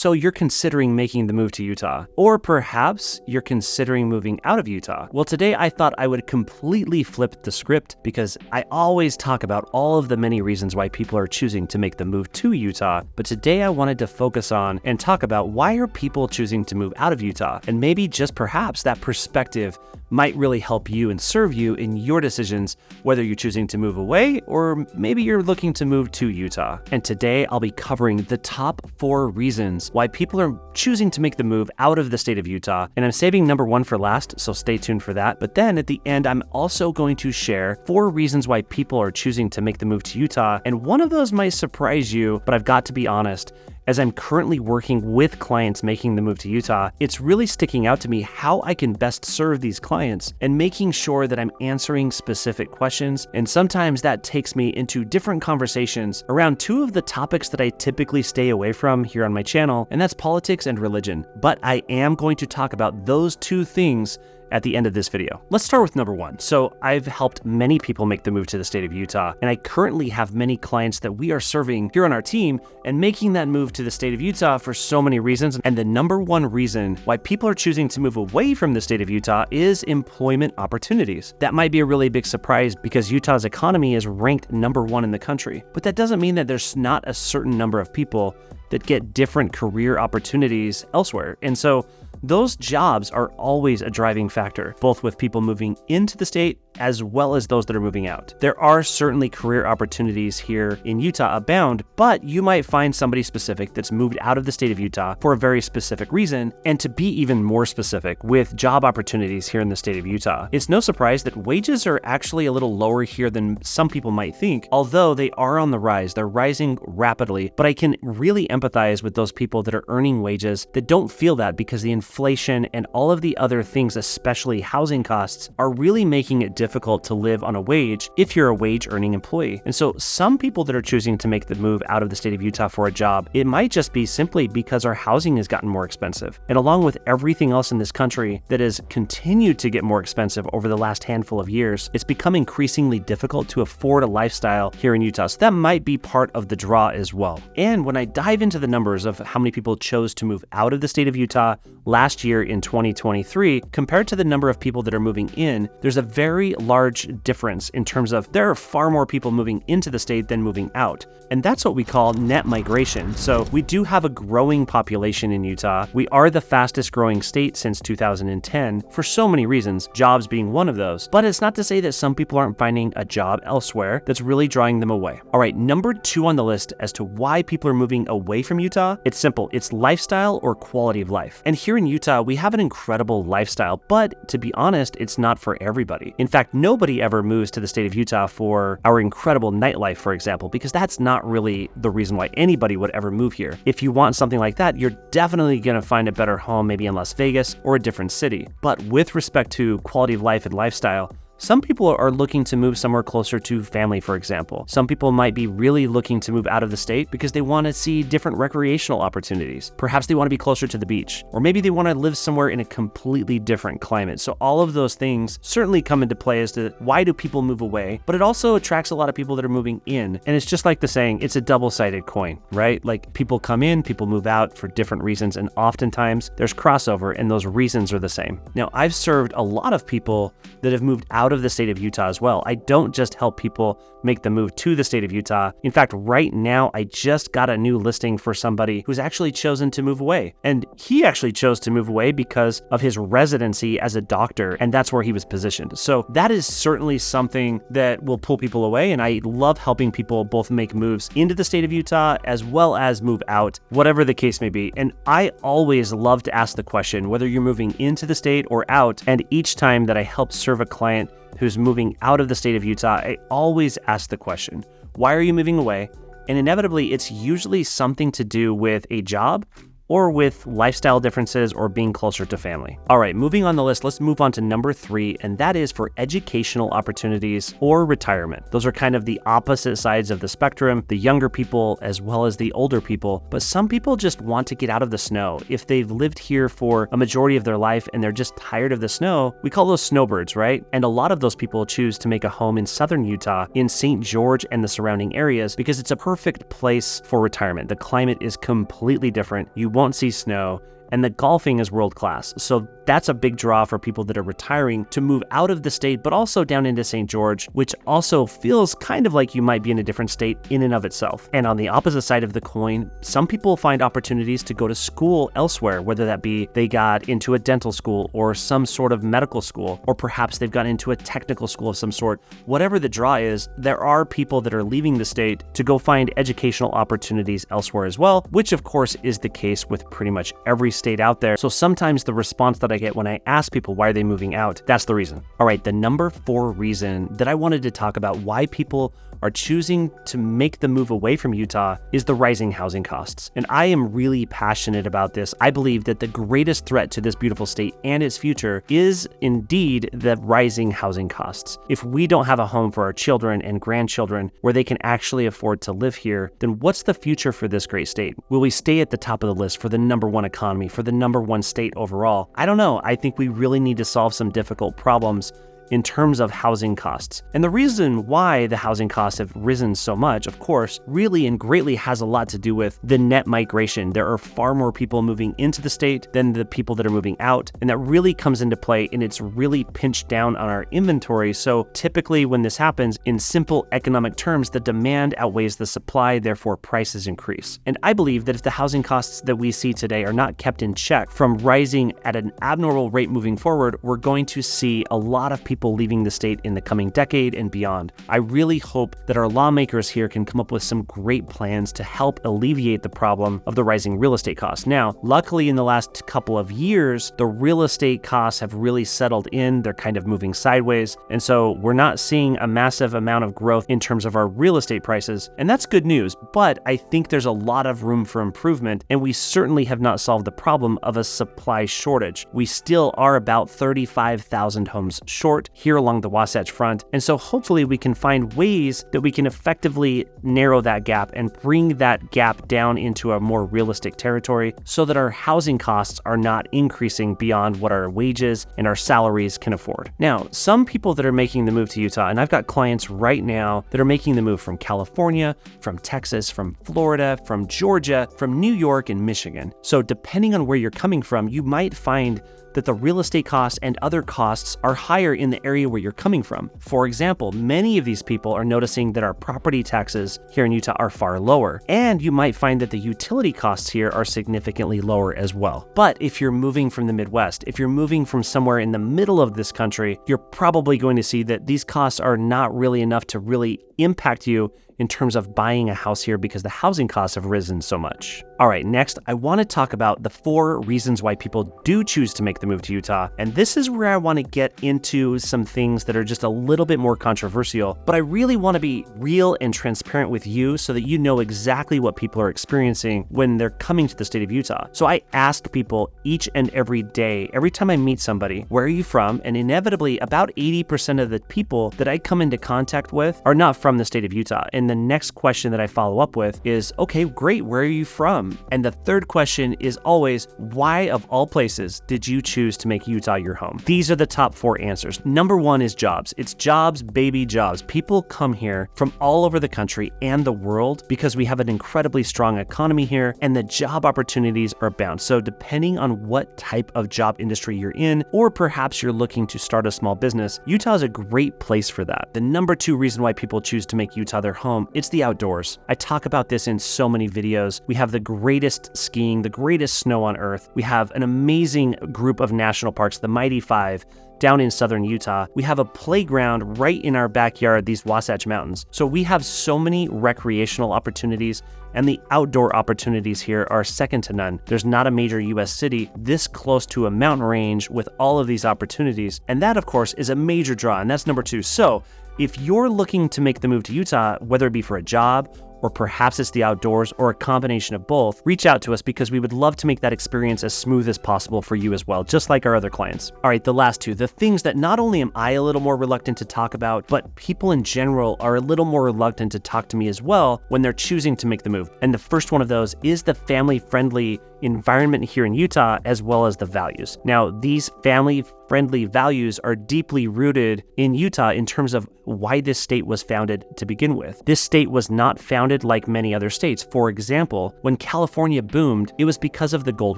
So you're considering making the move to Utah, or perhaps you're considering moving out of Utah. Well, today I thought I would completely flip the script because I always talk about all of the many reasons why people are choosing to make the move to Utah. But today I wanted to focus on and talk about why are people choosing to move out of Utah, and maybe just perhaps that perspective might really help you and serve you in your decisions, whether you're choosing to move away or maybe you're looking to move to Utah. And today I'll be covering the top 4 reasons why people are choosing to make the move out of the state of Utah. And I'm saving number 1 for last, so stay tuned for that. But then at the end, I'm also going to share 4 reasons why people are choosing to make the move to Utah. And one of those might surprise you, but I've got to be honest. As I'm currently working with clients making the move to Utah, it's really sticking out to me how I can best serve these clients and making sure that I'm answering specific questions. And sometimes that takes me into different conversations around 2 of the topics that I typically stay away from here on my channel, and that's politics and religion. But I am going to talk about those 2 things at the end of this video. Let's start with number 1. So I've helped many people make the move to the state of Utah, and I currently have many clients that we are serving here on our team and making that move to the state of Utah for so many reasons. And the number 1 reason why people are choosing to move away from the state of Utah is employment opportunities. That might be a really big surprise because Utah's economy is ranked number 1 in the country, but that doesn't mean that there's not a certain number of people that get different career opportunities elsewhere. And so those jobs are always a driving factor, both with people moving into the state as well as those that are moving out. There are certainly career opportunities here in Utah abound, but you might find somebody specific that's moved out of the state of Utah for a very specific reason. And to be even more specific, with job opportunities here in the state of Utah, it's no surprise that wages are actually a little lower here than some people might think, although they are on the rise. They're rising rapidly, but I can really empathize with those people that are earning wages that don't feel that because the inflation and all of the other things, especially housing costs, are really making it difficult to live on a wage if you're a wage earning employee. And so some people that are choosing to make the move out of the state of Utah for a job, it might just be simply because our housing has gotten more expensive. And along with everything else in this country that has continued to get more expensive over the last handful of years, it's become increasingly difficult to afford a lifestyle here in Utah. So that might be part of the draw as well. And when I dive into the numbers of how many people chose to move out of the state of Utah last year in 2023, compared to the number of people that are moving in, there's a very large difference in terms of there are far more people moving into the state than moving out. And that's what we call net migration. So we do have a growing population in Utah. We are the fastest growing state since 2010 for so many reasons, jobs being one of those. But it's not to say that some people aren't finding a job elsewhere that's really drawing them away. All right, number 2 on the list as to why people are moving away from Utah, it's simple. It's lifestyle or quality of life. And here in Utah, we have an incredible lifestyle, but to be honest, it's not for everybody. In fact, nobody ever moves to the state of Utah for our incredible nightlife, for example, because that's not really the reason why anybody would ever move here. If you want something like that, you're definitely going to find a better home maybe in Las Vegas or a different city. But with respect to quality of life and lifestyle, some people are looking to move somewhere closer to family, for example. Some people might be really looking to move out of the state because they want to see different recreational opportunities. Perhaps they want to be closer to the beach, or maybe they want to live somewhere in a completely different climate. So all of those things certainly come into play as to why do people move away, but it also attracts a lot of people that are moving in. And it's just like the saying, it's a double-sided coin, right? Like people come in, people move out for different reasons, and oftentimes there's crossover and those reasons are the same. Now, I've served a lot of people that have moved out of the state of Utah as well. I don't just help people make the move to the state of Utah. In fact, right now, I just got a new listing for somebody who's actually chosen to move away. And he actually chose to move away because of his residency as a doctor, and that's where he was positioned. So that is certainly something that will pull people away, and I love helping people both make moves into the state of Utah as well as move out, whatever the case may be. And I always love to ask the question, whether you're moving into the state or out, and each time that I help serve a client who's moving out of the state of Utah, I always ask the question, why are you moving away? And inevitably, it's usually something to do with a job or with lifestyle differences or being closer to family. All right, moving on the list, let's move on to number 3, and that is for educational opportunities or retirement. Those are kind of the opposite sides of the spectrum, the younger people as well as the older people, but some people just want to get out of the snow. If they've lived here for a majority of their life and they're just tired of the snow, we call those snowbirds, right? And a lot of those people choose to make a home in southern Utah, in St. George and the surrounding areas, because it's a perfect place for retirement. The climate is completely different. You won't won't see snow, and the golfing is world class. So that's a big draw for people that are retiring to move out of the state, but also down into St. George, which also feels kind of like you might be in a different state in and of itself. And on the opposite side of the coin, some people find opportunities to go to school elsewhere, whether that be they got into a dental school or some sort of medical school, or perhaps they've got into a technical school of some sort. Whatever the draw is, there are people that are leaving the state to go find educational opportunities elsewhere as well, which of course is the case with pretty much every state out there. So sometimes the response that I get when I ask people why are they moving out, that's the reason. All right, the number 4 reason that I wanted to talk about why people are choosing to make the move away from Utah is the rising housing costs. And I am really passionate about this. I believe that the greatest threat to this beautiful state and its future is indeed the rising housing costs. If we don't have a home for our children and grandchildren where they can actually afford to live here, then what's the future for this great state? Will we stay at the top of the list for the #1 economy, for the #1 state overall? I don't know. I think we really need to solve some difficult problems in terms of housing costs. And the reason why the housing costs have risen so much, of course, really and greatly has a lot to do with the net migration. There are far more people moving into the state than the people that are moving out, and that really comes into play, and it's really pinched down on our inventory. So typically when this happens, in simple economic terms, the demand outweighs the supply, therefore prices increase. And I believe that if the housing costs that we see today are not kept in check from rising at an abnormal rate moving forward, we're going to see a lot of people leaving the state in the coming decade and beyond. I really hope that our lawmakers here can come up with some great plans to help alleviate the problem of the rising real estate costs. Now, luckily in the last couple of years, the real estate costs have really settled in. They're kind of moving sideways. And so we're not seeing a massive amount of growth in terms of our real estate prices. And that's good news, but I think there's a lot of room for improvement. And we certainly have not solved the problem of a supply shortage. We still are about 35,000 homes short here along the Wasatch Front. And so hopefully we can find ways that we can effectively narrow that gap and bring that gap down into a more realistic territory so that our housing costs are not increasing beyond what our wages and our salaries can afford. Now, some people that are making the move to Utah, and I've got clients right now that are making the move from California, from Texas, from Florida, from Georgia, from New York and Michigan. So depending on where you're coming from, you might find that the real estate costs and other costs are higher in the area where you're coming from. For example, many of these people are noticing that our property taxes here in Utah are far lower, and you might find that the utility costs here are significantly lower as well. But if you're moving from the Midwest, if you're moving from somewhere in the middle of this country, you're probably going to see that these costs are not really enough to really impact you in terms of buying a house here because the housing costs have risen so much. All right, next, I want to talk about the 4 reasons why people do choose to make the move to Utah. And this is where I want to get into some things that are just a little bit more controversial, but I really want to be real and transparent with you so that you know exactly what people are experiencing when they're coming to the state of Utah. So I ask people each and every day, every time I meet somebody, where are you from? And inevitably, about 80% of the people that I come into contact with are not from the state of Utah. And the next question that I follow up with is, okay, great, where are you from? And the third question is always, why of all places did you choose to make Utah your home? These are the top 4 answers. Number 1 is jobs. It's jobs, baby, jobs. People come here from all over the country and the world because we have an incredibly strong economy here and the job opportunities are abound. So depending on what type of job industry you're in, or perhaps you're looking to start a small business, Utah is a great place for that. The number 2 reason why people choose to make Utah their home, it's the outdoors. I talk about this in so many videos. We have the greatest skiing, the greatest snow on earth. We have an amazing group of national parks, the Mighty 5, down in southern Utah. We have a playground right in our backyard, these Wasatch Mountains. So we have so many recreational opportunities, and the outdoor opportunities here are second to none. There's not a major US city this close to a mountain range with all of these opportunities. And that, of course, is a major draw, and that's number 2. So if you're looking to make the move to Utah, whether it be for a job, or perhaps it's the outdoors, or a combination of both, reach out to us because we would love to make that experience as smooth as possible for you as well, just like our other clients. All right, the last 2, the things that not only am I a little more reluctant to talk about, but people in general are a little more reluctant to talk to me as well when they're choosing to make the move. And the first one of those is the family-friendly environment here in Utah, as well as the values. Now, these family friendly values are deeply rooted in Utah in terms of why this state was founded to begin with. This state was not founded like many other states. For example, when California boomed, it was because of the gold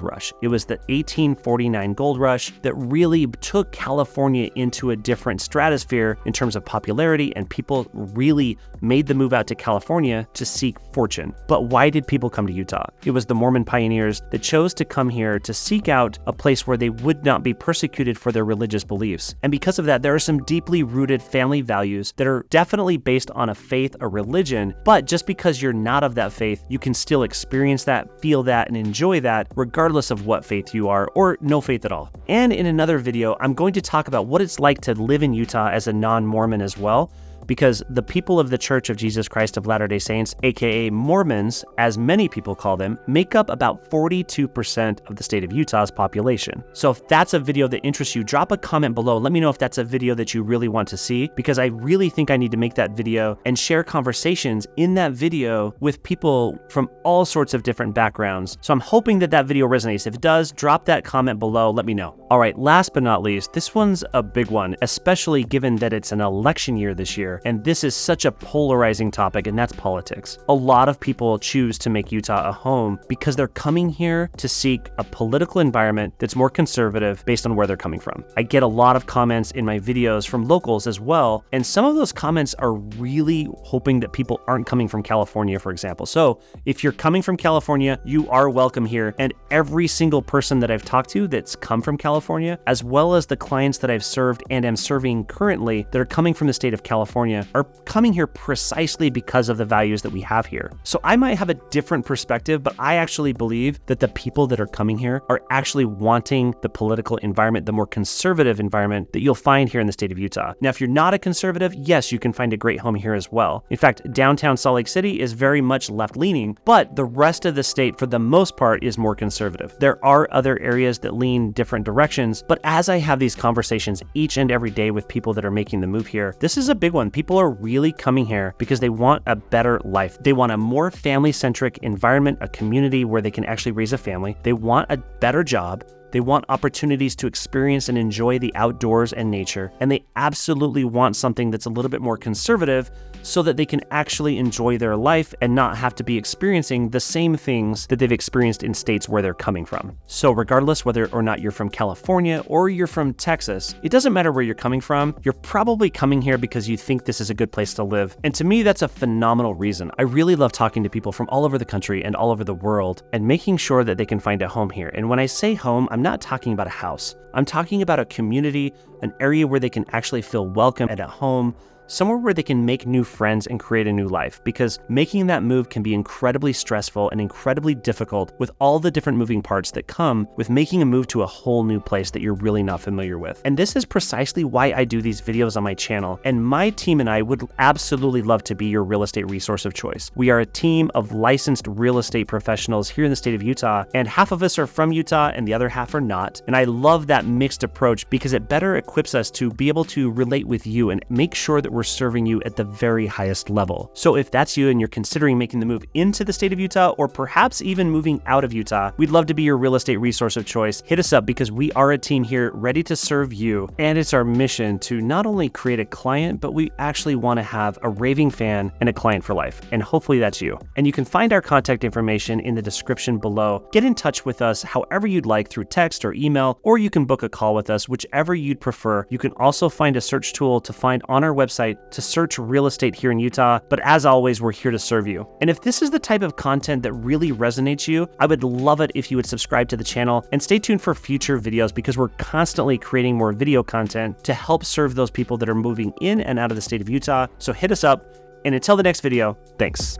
rush. It was the 1849 gold rush that really took California into a different stratosphere in terms of popularity, and people really made the move out to California to seek fortune. But why did people come to Utah? It was the Mormon pioneers that chose to come here to seek out a place where they would not be persecuted for their religious beliefs. And because of that, there are some deeply rooted family values that are definitely based on a faith, a religion, but just because you're not of that faith, you can still experience that, feel that, and enjoy that regardless of what faith you are or no faith at all. And in another video, I'm going to talk about what it's like to live in Utah as a non-Mormon as well, because the people of the Church of Jesus Christ of Latter-day Saints, aka Mormons, as many people call them, make up about 42% of the state of Utah's population. So if that's a video that interests you, drop a comment below. Let me know if that's a video that you really want to see, because I really think I need to make that video and share conversations in that video with people from all sorts of different backgrounds. So I'm hoping that that video resonates. If it does, drop that comment below. Let me know. All right, last but not least, this one's a big one, especially given that it's an election year this year. And this is such a polarizing topic, and that's politics. A lot of people choose to make Utah a home because they're coming here to seek a political environment that's more conservative based on where they're coming from. I get a lot of comments in my videos from locals as well, and some of those comments are really hoping that people aren't coming from California, for example. So if you're coming from California, you are welcome here, and every single person that I've talked to that's come from California, as well as the clients that I've served and am serving currently that are coming from the state of California, are coming here precisely because of the values that we have here. So I might have a different perspective, but I actually believe that the people that are coming here are actually wanting the political environment, the more conservative environment that you'll find here in the state of Utah. Now, if you're not a conservative, yes, you can find a great home here as well. In fact, downtown Salt Lake City is very much left-leaning, but the rest of the state, for the most part, is more conservative. There are other areas that lean different directions, but as I have these conversations each and every day with people that are making the move here, this is a big one. People are really coming here because they want a better life. They want a more family-centric environment, a community where they can actually raise a family. They want a better job. They want opportunities to experience and enjoy the outdoors and nature, and they absolutely want something that's a little bit more conservative so that they can actually enjoy their life and not have to be experiencing the same things that they've experienced in states where they're coming from. So regardless whether or not you're from California or you're from Texas, it doesn't matter where you're coming from, you're probably coming here because you think this is a good place to live. And to me, that's a phenomenal reason. I really love talking to people from all over the country and all over the world and making sure that they can find a home here. And when I say home, I'm not talking about a house. I'm talking about a community, an area where they can actually feel welcome and at home, somewhere where they can make new friends and create a new life, because making that move can be incredibly stressful and incredibly difficult with all the different moving parts that come with making a move to a whole new place that you're really not familiar with. And this is precisely why I do these videos on my channel, and my team and I would absolutely love to be your real estate resource of choice. We are a team of licensed real estate professionals here in the state of Utah, and half of us are from Utah and the other half are not. And I love that mixed approach because it better equips us to be able to relate with you and make sure that we're serving you at the very highest level. So if that's you and you're considering making the move into the state of Utah, or perhaps even moving out of Utah, we'd love to be your real estate resource of choice. Hit us up because we are a team here ready to serve you. And it's our mission to not only create a client, but we actually want to have a raving fan and a client for life. And hopefully that's you. And you can find our contact information in the description below. Get in touch with us however you'd like, through text or email, or you can book a call with us, whichever you'd prefer. You can also find a search tool to find on our website to search real estate here in Utah, but as always, we're here to serve you. And if this is the type of content that really resonates you, I would love it if you would subscribe to the channel and stay tuned for future videos, because we're constantly creating more video content to help serve those people that are moving in and out of the state of Utah. So hit us up, and until the next video, thanks.